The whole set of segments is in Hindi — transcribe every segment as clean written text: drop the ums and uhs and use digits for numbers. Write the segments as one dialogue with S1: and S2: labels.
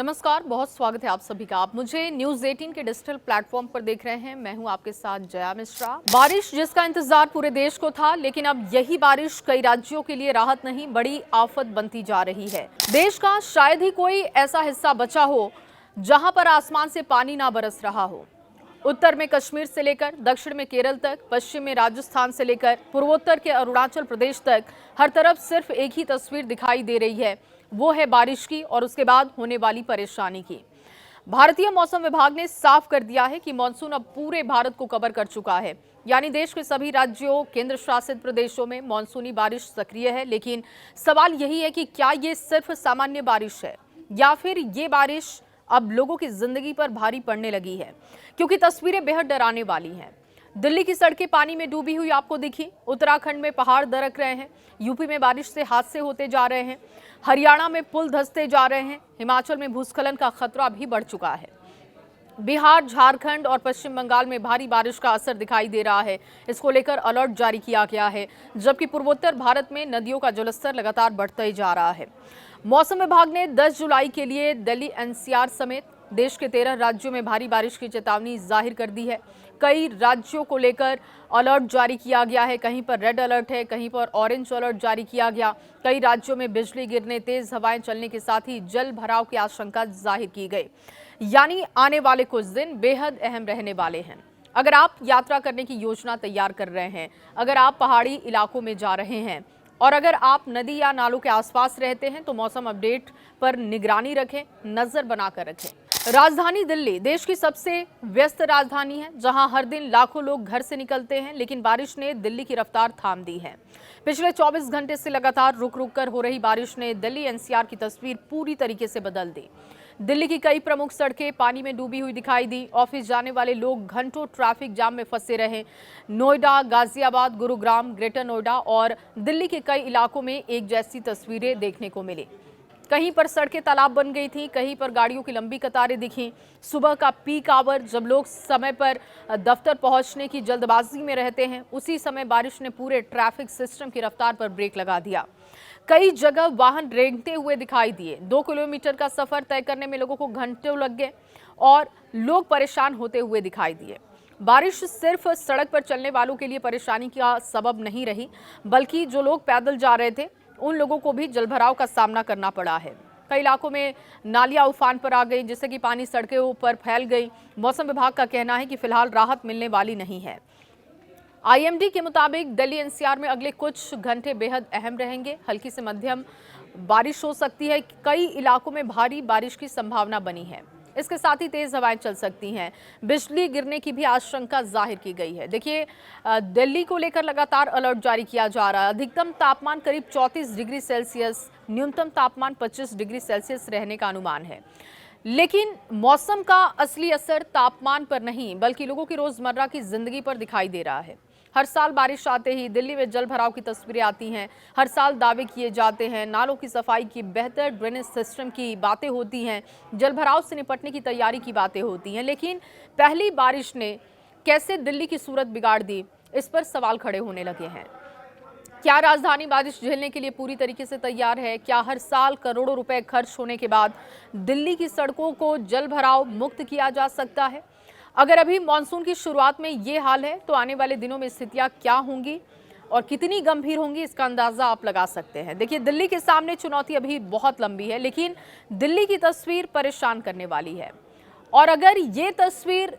S1: नमस्कार, बहुत स्वागत है आप सभी का। आप मुझे न्यूज़ 18 के डिजिटल प्लेटफॉर्म पर देख रहे हैं। मैं हूं आपके साथ जया मिश्रा। बारिश जिसका इंतजार पूरे देश को था, लेकिन अब यही बारिश कई राज्यों के लिए राहत नहीं, बड़ी आफत बनती जा रही है। देश का शायद ही कोई ऐसा हिस्सा बचा हो जहां पर आसमान से पानी ना बरस रहा हो। उत्तर में कश्मीर से लेकर दक्षिण में केरल तक, पश्चिम में राजस्थान से लेकर पूर्वोत्तर के अरुणाचल प्रदेश तक हर तरफ सिर्फ एक ही तस्वीर दिखाई दे रही है, वो है बारिश की और उसके बाद होने वाली परेशानी की। भारतीय मौसम विभाग ने साफ कर दिया है कि मानसून अब पूरे भारत को कवर कर चुका है, यानी देश के सभी राज्यों, केंद्र शासित प्रदेशों में मानसूनी बारिश सक्रिय है। लेकिन सवाल यही है कि क्या ये सिर्फ सामान्य बारिश है या फिर ये बारिश अब लोगों की जिंदगी पर भारी पड़ने लगी है, क्योंकि तस्वीरें बेहद डराने वाली हैं। दिल्ली की सड़कें पानी में डूबी हुई आपको दिखी, उत्तराखंड में पहाड़ दरक रहे हैं, यूपी में बारिश से हादसे होते जा रहे हैं, हरियाणा में पुल धंसते जा रहे हैं, हिमाचल में भूस्खलन का खतरा भी बढ़ चुका है। बिहार, झारखंड और पश्चिम बंगाल में भारी बारिश का असर दिखाई दे रहा है। इसको लेकर अलर्ट जारी किया गया है, जबकि पूर्वोत्तर भारत में नदियों का जलस्तर लगातार बढ़ता ही जा रहा है। मौसम विभाग ने 10 जुलाई के लिए दिल्ली एनसीआर समेत देश के 13 राज्यों में भारी बारिश की चेतावनी जाहिर कर दी है। कई राज्यों को लेकर अलर्ट जारी किया गया है, कहीं पर रेड अलर्ट है, कहीं पर ऑरेंज अलर्ट जारी किया गया। कई राज्यों में बिजली गिरने, तेज हवाएं चलने के साथ ही जल भराव की आशंका जाहिर की गई। यानी आने वाले कुछ दिन बेहद अहम रहने वाले हैं। अगर आप यात्रा करने की योजना तैयार कर रहे हैं, अगर आप पहाड़ी इलाकों में जा रहे हैं और अगर आप नदी या नालों के आसपास रहते हैं, तो मौसम अपडेट पर निगरानी रखें, नजर बनाकर रखें। राजधानी दिल्ली देश की सबसे व्यस्त राजधानी है, जहां हर दिन लाखों लोग घर से निकलते हैं, लेकिन बारिश ने दिल्ली की रफ्तार थाम दी है। पिछले 24 घंटे से लगातार रुक रुक कर हो रही बारिश ने दिल्ली एनसीआर की तस्वीर पूरी तरीके से बदल दी। दिल्ली की कई प्रमुख सड़कें पानी में डूबी हुई दिखाई दी। ऑफिस जाने वाले लोग घंटों ट्रैफिक जाम में फंसे रहे। नोएडा, गाजियाबाद, गुरुग्राम, ग्रेटर नोएडा और दिल्ली के कई इलाकों में एक जैसी तस्वीरें देखने को मिली। कहीं पर सड़कें तालाब बन गई थी, कहीं पर गाड़ियों की लंबी कतारें दिखी। सुबह का पीक आवर, जब लोग समय पर दफ्तर पहुंचने की जल्दबाजी में रहते हैं, उसी समय बारिश ने पूरे ट्रैफिक सिस्टम की रफ्तार पर ब्रेक लगा दिया। कई जगह वाहन रेंगते हुए दिखाई दिए। 2 किलोमीटर का सफर तय करने में लोगों को घंटों लग गए और लोग परेशान होते हुए दिखाई दिए। बारिश सिर्फ सड़क पर चलने वालों के लिए परेशानी का सबब नहीं रही, बल्कि जो लोग पैदल जा रहे थे उन लोगों को भी जलभराव का सामना करना पड़ा है। कई इलाकों में नालियां उफान पर आ गई, जिससे कि पानी सड़कों पर फैल गई। मौसम विभाग का कहना है कि फिलहाल राहत मिलने वाली नहीं है। आईएमडी के मुताबिक दिल्ली एनसीआर में अगले कुछ घंटे बेहद अहम रहेंगे। हल्की से मध्यम बारिश हो सकती है, कई इलाकों में भारी बारिश की संभावना बनी है। इसके साथ ही तेज हवाएं चल सकती हैं, बिजली गिरने की भी आशंका जाहिर की गई है। देखिए, दिल्ली को लेकर लगातार अलर्ट जारी किया जा रहा है। अधिकतम तापमान करीब 34 डिग्री सेल्सियस, न्यूनतम तापमान 25 डिग्री सेल्सियस रहने का अनुमान है। लेकिन मौसम का असली असर तापमान पर नहीं, बल्कि लोगों की रोजमर्रा की जिंदगी पर दिखाई दे रहा है। हर साल बारिश आते ही दिल्ली में जल भराव की तस्वीरें आती हैं। हर साल दावे किए जाते हैं, नालों की सफाई की, बेहतर ड्रेनेज सिस्टम की बातें होती हैं, जल भराव से निपटने की तैयारी की बातें होती हैं। लेकिन पहली बारिश ने कैसे दिल्ली की सूरत बिगाड़ दी, इस पर सवाल खड़े होने लगे हैं। क्या राजधानी बारिश झेलने के लिए पूरी तरीके से तैयार है? क्या हर साल करोड़ों रुपए खर्च होने के बाद दिल्ली की सड़कों को जल भराव मुक्त किया जा सकता है? अगर अभी मानसून की शुरुआत में ये हाल है, तो आने वाले दिनों में स्थितियां क्या होंगी और कितनी गंभीर होंगी, इसका अंदाजा आप लगा सकते हैं। देखिए, दिल्ली के सामने चुनौती अभी बहुत लंबी है, लेकिन दिल्ली की तस्वीर परेशान करने वाली है। और अगर ये तस्वीर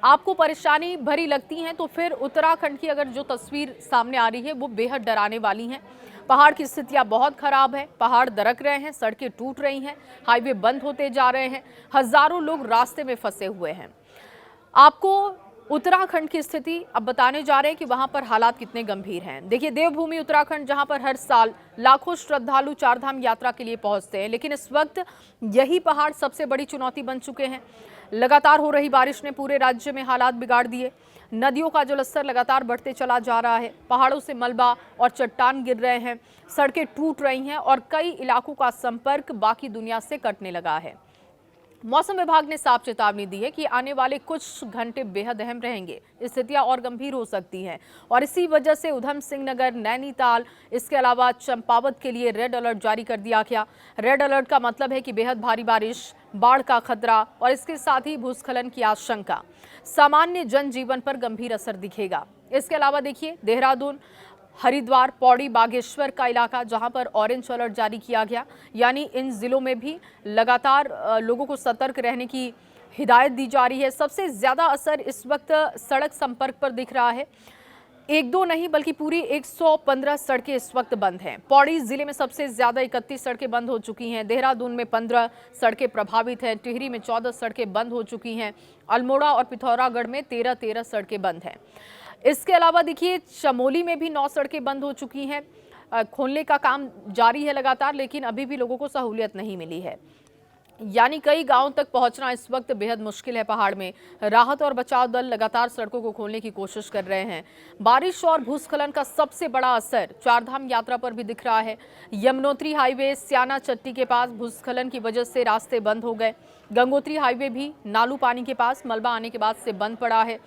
S1: आपको परेशानी भरी लगती हैं, तो फिर उत्तराखंड की अगर जो तस्वीर सामने आ रही है, वो बेहद डराने वाली है। पहाड़ की स्थितियां बहुत खराब है, पहाड़ दरक रहे हैं, सड़कें टूट रही हैं, हाईवे बंद होते जा रहे हैं, हजारों लोग रास्ते में फंसे हुए हैं। आपको उत्तराखंड की स्थिति अब बताने जा रहे हैं कि वहां पर हालात कितने गंभीर हैं। देखिए, देवभूमि उत्तराखंड, जहां पर हर साल लाखों श्रद्धालु चारधाम यात्रा के लिए पहुंचते हैं, लेकिन इस वक्त यही पहाड़ सबसे बड़ी चुनौती बन चुके हैं। लगातार हो रही बारिश ने पूरे राज्य में हालात बिगाड़ दिए। नदियों का जलस्तर लगातार बढ़ते चला जा रहा है, पहाड़ों से मलबा और चट्टान गिर रहे हैं, सड़कें टूट रही हैं और कई इलाकों का संपर्क बाकी दुनिया से कटने लगा है। मौसम विभाग ने साफ चेतावनी दी है कि आने वाले कुछ घंटे बेहद अहम रहेंगे। स्थितियां और गंभीर हो सकती हैं और इसी वजह से उधम सिंह नगर, नैनीताल, इसके अलावा चंपावत के लिए रेड अलर्ट जारी कर दिया गया। रेड अलर्ट का मतलब है कि बेहद भारी बारिश, बाढ़ का खतरा और इसके साथ ही भूस्खलन की आशंका। सामान्य जनजीवन पर गंभीर असर दिखेगा। इसके अलावा देखिए, देहरादून, हरिद्वार, पौड़ी, बागेश्वर का इलाका जहां पर ऑरेंज अलर्ट जारी किया गया, यानी इन जिलों में भी लगातार लोगों को सतर्क रहने की हिदायत दी जा रही है। सबसे ज्यादा असर इस वक्त सड़क संपर्क पर दिख रहा है। एक दो नहीं बल्कि पूरी 115 सड़कें इस वक्त बंद हैं। पौड़ी जिले में सबसे ज्यादा 31 सड़कें बंद हो चुकी हैं। देहरादून में 15 सड़कें प्रभावित हैं। टिहरी में 14 सड़कें बंद हो चुकी हैं। अल्मोड़ा और पिथौरागढ़ में 13 सड़कें बंद हैं। इसके अलावा देखिए, चमोली में भी 9 सड़कें बंद हो चुकी हैं। खोलने का काम जारी है लगातार, लेकिन अभी भी लोगों को सहूलियत नहीं मिली है, यानी कई गांवों तक पहुंचना इस वक्त बेहद मुश्किल है। पहाड़ में राहत और बचाव दल लगातार सड़कों को खोलने की कोशिश कर रहे हैं। बारिश और भूस्खलन का सबसे बड़ा असर चारधाम यात्रा पर भी दिख रहा है। यमुनोत्री हाईवे स्याना चट्टी के पास भूस्खलन की वजह से रास्ते बंद हो गए। गंगोत्री हाईवे भी नालू पानी के पास मलबा आने के बाद से बंद पड़ा है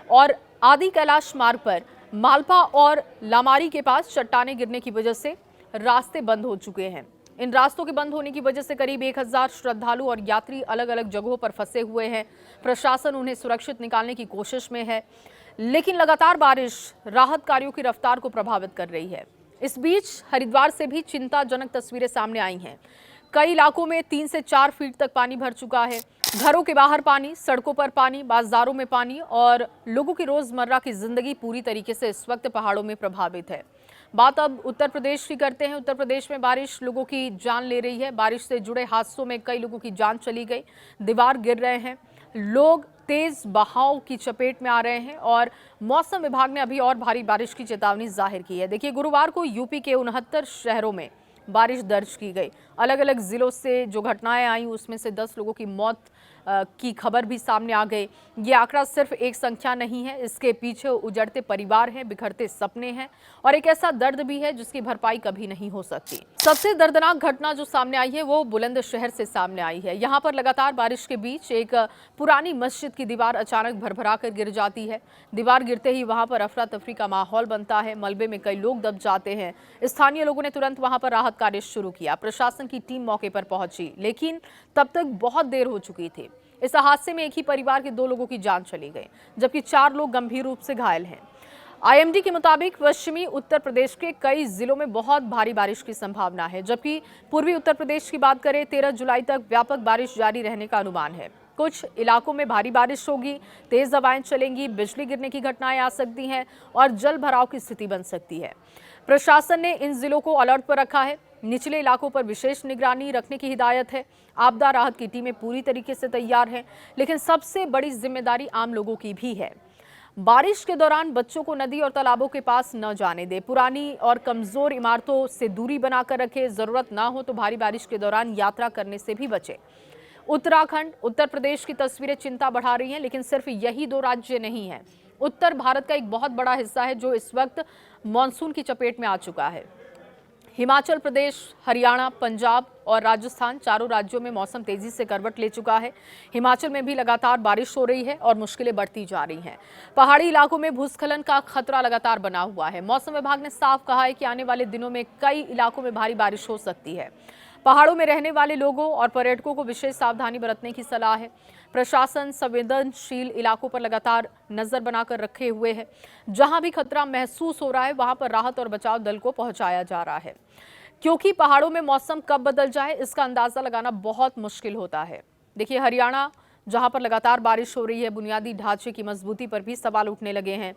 S1: और आदि कैलाश मार्ग पर मालपा और लामारी के पास चट्टाने गिरने की वजह से रास्ते बंद हो चुके हैं। इन रास्तों के बंद होने की वजह से करीब 1000 श्रद्धालु और यात्री अलग अलग जगहों पर फंसे हुए हैं। प्रशासन उन्हें सुरक्षित निकालने की कोशिश में है, लेकिन लगातार बारिश राहत कार्यों की रफ्तार को प्रभावित कर रही है। इस बीच हरिद्वार से भी चिंताजनक तस्वीरें सामने आई हैं। कई इलाकों में 3 से 4 फीट तक पानी भर चुका है। घरों के बाहर पानी, सड़कों पर पानी, बाजारों में पानी और लोगों की रोजमर्रा की जिंदगी पूरी तरीके से इस वक्त पहाड़ों में प्रभावित है। बात अब उत्तर प्रदेश की करते हैं। उत्तर प्रदेश में बारिश लोगों की जान ले रही है। बारिश से जुड़े हादसों में कई लोगों की जान चली गई, दीवार गिर रहे हैं, लोग तेज बहाव की चपेट में आ रहे हैं और मौसम विभाग ने अभी और भारी बारिश की चेतावनी जाहिर की है। देखिए, गुरुवार को यूपी के 69 शहरों में बारिश दर्ज की गई। अलग अलग जिलों से जो घटनाएं आई उसमें से 10 लोगों की मौत की खबर भी सामने आ गई। ये आंकड़ा सिर्फ एक संख्या नहीं है, इसके पीछे उजड़ते परिवार हैं, बिखरते सपने हैं और एक ऐसा दर्द भी है जिसकी भरपाई कभी नहीं हो सकती। सबसे दर्दनाक घटना जो सामने आई है वो बुलंदशहर से सामने आई है। यहाँ पर लगातार बारिश के बीच एक पुरानी मस्जिद की दीवार अचानक भरभरा कर गिर जाती है। दीवार गिरते ही वहां पर अफरा तफरी का माहौल बनता है। मलबे में कई लोग दब जाते हैं। स्थानीय लोगों ने तुरंत वहां पर राहत कार्य शुरू किया। प्रशासन की टीम मौके पर पहुंची, लेकिन तब तक बहुत देर हो चुकी थी। इस हादसे में एक ही परिवार के 2 लोगों की जान चली गई, जबकि 4 लोग गंभीर रूप से घायल हैं। आईएमडी के मुताबिक पश्चिमी उत्तर प्रदेश के कई जिलों में बहुत भारी बारिश की संभावना है, जबकि पूर्वी उत्तर प्रदेश की बात करें 13 जुलाई तक व्यापक बारिश जारी रहने का अनुमान है। कुछ इलाकों में भारी बारिश होगी, तेज हवाएं चलेंगी, बिजली गिरने की घटनाएं आ सकती हैं और जल भराव की स्थिति बन सकती है। प्रशासन ने इन जिलों को अलर्ट पर रखा है। निचले इलाकों पर विशेष निगरानी रखने की हिदायत है। आपदा राहत की टीमें पूरी तरीके से तैयार हैं, लेकिन सबसे बड़ी जिम्मेदारी आम लोगों की भी है। बारिश के दौरान बच्चों को नदी और तालाबों के पास न जाने दे। पुरानी और कमजोर इमारतों से दूरी बनाकर रखें। जरूरत ना हो तो भारी बारिश के दौरान यात्रा करने से भी बचें। उत्तराखंड, उत्तर प्रदेश की तस्वीरें चिंता बढ़ा रही हैं, लेकिन सिर्फ यही 2 राज्य नहीं हैं। उत्तर भारत का एक बहुत बड़ा हिस्सा है जो इस वक्त मानसून की चपेट में आ चुका है। हिमाचल प्रदेश, हरियाणा, पंजाब और राजस्थान, चारों राज्यों में मौसम तेजी से करवट ले चुका है। हिमाचल में भी लगातार बारिश हो रही है और मुश्किलें बढ़ती जा रही हैं। पहाड़ी इलाकों में भूस्खलन का खतरा लगातार बना हुआ है। मौसम विभाग ने साफ कहा है कि आने वाले दिनों में कई इलाकों में भारी बारिश हो सकती है। पहाड़ों में रहने वाले लोगों और पर्यटकों को विशेष सावधानी बरतने की सलाह है। प्रशासन संवेदनशील इलाकों पर लगातार नजर बनाकर रखे हुए है। जहां भी खतरा महसूस हो रहा है वहां पर राहत और बचाव दल को पहुंचाया जा रहा है, क्योंकि पहाड़ों में मौसम कब बदल जाए इसका अंदाजा लगाना बहुत मुश्किल होता है। देखिए, हरियाणा जहां पर लगातार बारिश हो रही है, बुनियादी ढांचे की मजबूती पर भी सवाल उठने लगे हैं।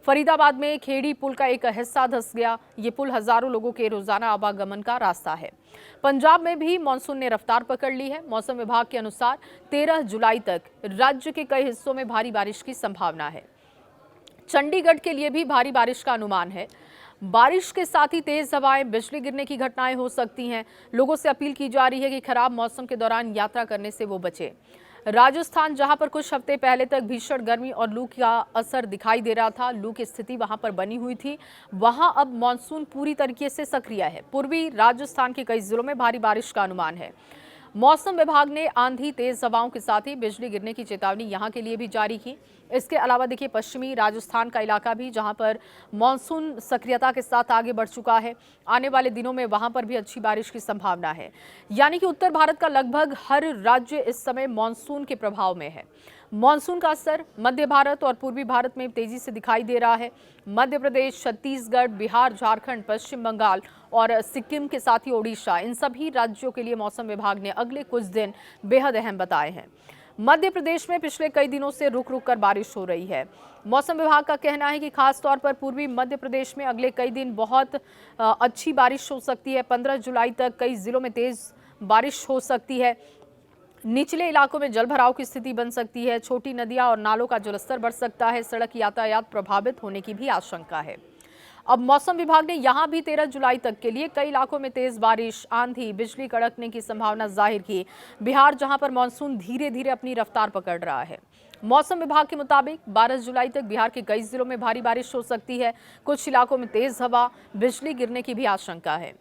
S1: फरीदाबाद में खेड़ी पुल का एक हिस्सा धंस गया। ये पुल हजारों लोगों के रोजाना आवागमन का रास्ता है। पंजाब में भी मानसून ने रफ्तार पकड़ ली है। मौसम विभाग के अनुसार 13 जुलाई तक राज्य के कई हिस्सों में भारी बारिश की संभावना है। चंडीगढ़ के लिए भी भारी बारिश का अनुमान है। बारिश के साथ ही तेज हवाएं, बिजली गिरने की घटनाएं हो सकती हैं। लोगों से अपील की जा रही है कि खराब मौसम के दौरान यात्रा करने से वो बचे। राजस्थान, जहां पर कुछ हफ्ते पहले तक भीषण गर्मी और लू का असर दिखाई दे रहा था, लू की स्थिति वहां पर बनी हुई थी, वहां अब मानसून पूरी तरीके से सक्रिय है। पूर्वी राजस्थान के कई जिलों में भारी बारिश का अनुमान है। मौसम विभाग ने आंधी, तेज हवाओं के साथ ही बिजली गिरने की चेतावनी यहां के लिए भी जारी की। इसके अलावा देखिए पश्चिमी राजस्थान का इलाका भी, जहां पर मानसून सक्रियता के साथ आगे बढ़ चुका है, आने वाले दिनों में वहां पर भी अच्छी बारिश की संभावना है। यानी कि उत्तर भारत का लगभग हर राज्य इस समय मानसून के प्रभाव में है। मानसून का असर मध्य भारत और पूर्वी भारत में तेजी से दिखाई दे रहा है। मध्य प्रदेश, छत्तीसगढ़, बिहार, झारखंड, पश्चिम बंगाल और सिक्किम के साथ ही ओडिशा, इन सभी राज्यों के लिए मौसम विभाग ने अगले कुछ दिन बेहद अहम बताए हैं। मध्य प्रदेश में पिछले कई दिनों से रुक रुक कर बारिश हो रही है। मौसम विभाग का कहना है कि खास तौर पर पूर्वी मध्य प्रदेश में अगले कई दिन बहुत अच्छी बारिश हो सकती है। 15 जुलाई तक कई जिलों में तेज बारिश हो सकती है। निचले इलाकों में जलभराव की स्थिति बन सकती है। छोटी नदियां और नालों का जलस्तर बढ़ सकता है। सड़क यातायात प्रभावित होने की भी आशंका है। अब मौसम विभाग ने यहां भी 13 जुलाई तक के लिए कई इलाकों में तेज बारिश, आंधी, बिजली कड़कने की संभावना जाहिर की। बिहार, जहां पर मानसून धीरे धीरे अपनी रफ्तार पकड़ रहा है। मौसम विभाग के मुताबिक 12 जुलाई तक बिहार के कई जिलों में भारी बारिश हो सकती है। कुछ इलाकों में तेज हवा, बिजली गिरने की भी आशंका है।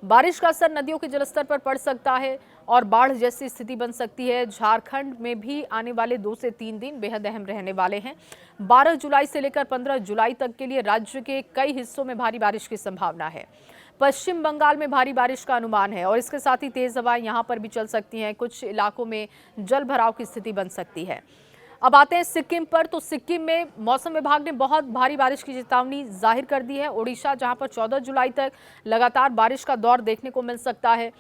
S1: बारिश का असर नदियों के जलस्तर पर पड़ सकता है और बाढ़ जैसी स्थिति बन सकती है। झारखंड में भी आने वाले 2 से 3 दिन बेहद अहम रहने वाले हैं। 12 जुलाई से लेकर 15 जुलाई तक के लिए राज्य के कई हिस्सों में भारी बारिश की संभावना है। पश्चिम बंगाल में भारी बारिश का अनुमान है और इसके साथ ही तेज हवाएं यहां पर भी चल सकती हैं। कुछ इलाकों में जल भराव की स्थिति बन सकती है। अब आते हैं सिक्किम पर। तो सिक्किम में मौसम विभाग ने बहुत भारी बारिश की चेतावनी जाहिर कर दी है। ओडिशा, जहां पर 14 जुलाई तक लगातार बारिश का दौर देखने को मिल सकता है।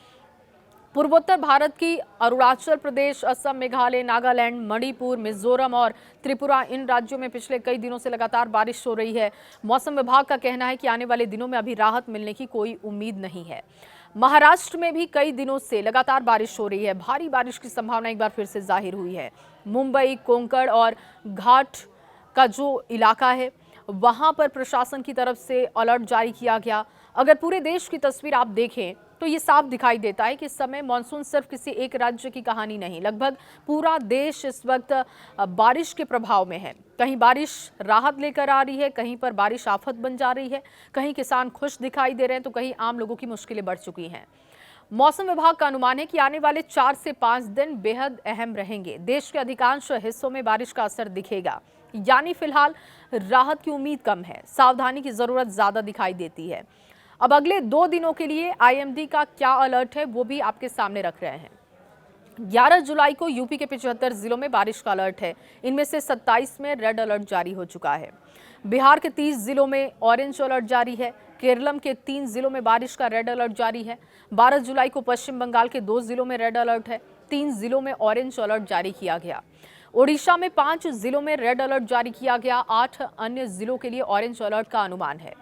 S1: पूर्वोत्तर भारत की अरुणाचल प्रदेश, असम, मेघालय, नागालैंड, मणिपुर, मिजोरम और त्रिपुरा, इन राज्यों में पिछले कई दिनों से लगातार बारिश हो रही है। मौसम विभाग का कहना है कि आने वाले दिनों में अभी राहत मिलने की कोई उम्मीद नहीं है। महाराष्ट्र में भी कई दिनों से लगातार बारिश हो रही है। भारी बारिश की संभावना एक बार फिर से जाहिर हुई है। मुंबई, कोंकण और घाट का जो इलाका है, वहां पर प्रशासन की तरफ से अलर्ट जारी किया गया। अगर पूरे देश की तस्वीर आप देखें तो ये साफ दिखाई देता है कि इस समय मानसून सिर्फ किसी एक राज्य की कहानी नहीं, लगभग पूरा देश इस वक्त बारिश के प्रभाव में है। कहीं बारिश राहत लेकर आ रही है, कहीं पर बारिश आफत बन जा रही है, कहीं किसान खुश दिखाई दे रहे हैं तो कहीं आम लोगों की मुश्किलें बढ़ चुकी हैं। मौसम विभाग का अनुमान है कि आने वाले 4 से 5 दिन बेहद अहम रहेंगे। देश के अधिकांश हिस्सों में बारिश का असर दिखेगा, यानी फिलहाल राहत की उम्मीद कम है, सावधानी की जरूरत ज्यादा दिखाई देती है। अब अगले 2 दिनों के लिए आईएमडी का क्या अलर्ट है वो भी आपके सामने रख रहे हैं। 11 जुलाई को यूपी के 75 जिलों में बारिश का अलर्ट है। इनमें से 27 में रेड अलर्ट जारी हो चुका है। बिहार के 30 जिलों में ऑरेंज अलर्ट जारी है। केरलम के 3 जिलों में बारिश का रेड अलर्ट जारी है। 12 जुलाई को पश्चिम बंगाल के 2 जिलों में रेड अलर्ट है। 3 जिलों में ऑरेंज अलर्ट जारी किया गया। ओडिशा में 5 जिलों में रेड अलर्ट जारी किया गया। 8 अन्य जिलों के लिए ऑरेंज अलर्ट का अनुमान है।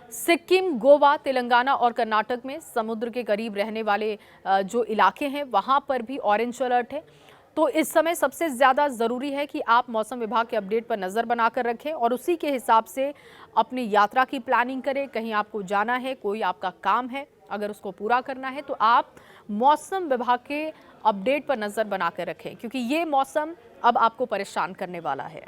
S1: सिक्किम, गोवा, तेलंगाना और कर्नाटक में समुद्र के करीब रहने वाले जो इलाके हैं वहां पर भी ऑरेंज अलर्ट है। तो इस समय सबसे ज्यादा जरूरी है कि आप मौसम विभाग के अपडेट पर नजर बनाकर रखें और उसी के हिसाब से अपनी यात्रा की प्लानिंग करें। कहीं आपको जाना है, कोई आपका काम है, अगर उसको पूरा करना है तो आप मौसम विभाग के अपडेट पर नजर बनाकर रखें, क्योंकि ये मौसम अब आपको परेशान करने वाला है।